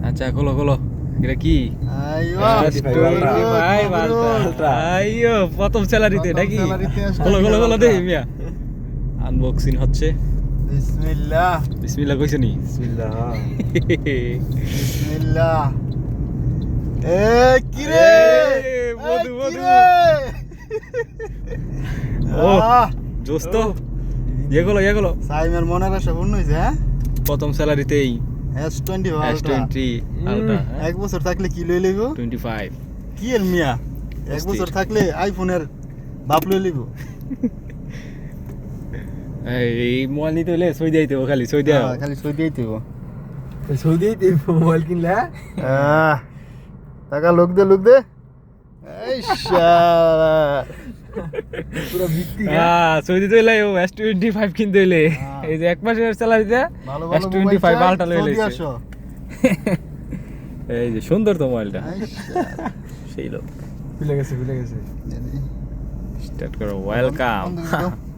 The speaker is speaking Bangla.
আচ্ছা খোলো খোলো, এটা কি? আইয়ো প্রথম স্যালারিতে নাকি? খোলো খোলো খোলো দে মিয়া, আনবক্সিং হচ্ছে। বিসমিল্লাহ বিসমিল্লাহ কইছো নি? বিসমিল্লাহ। বিসমিল্লাহ। এ কি রে? মধু মধু। ও জোস তো, এগুলো সাইমের মনের আশা পূর্ণ হয়েছে। হ্যাঁ, প্রথম স্যালারিতেই S20 S20 আলট্রা এক বছর থাকলে কি লই লইব? 25। কি এর মিয়া, এক বছর থাকলে আইফোনের বাপ লই লইব। এই মোবাইল নিতে হলে সই দিতে হবে, খালি সই দেওয়া। খালি সই দিয়েই দিব। সৌদি মোবাইল কিনলে টাকা লোক দে এই শালা পুরো ভিত্তি। সই দিতে হলে S25 কিনতে হলে এই যে এক মাসের স্যালারিতে ভালো ভালো S25 আলট্রা লই সৌদি লইছে। আসো। এই যে সুন্দর তো মোবাইলটা, এই শালা। সেই লোক। ভুলে গেছে। স্টার্ট করো, ওয়েলকাম। বন্ধ করে দাও।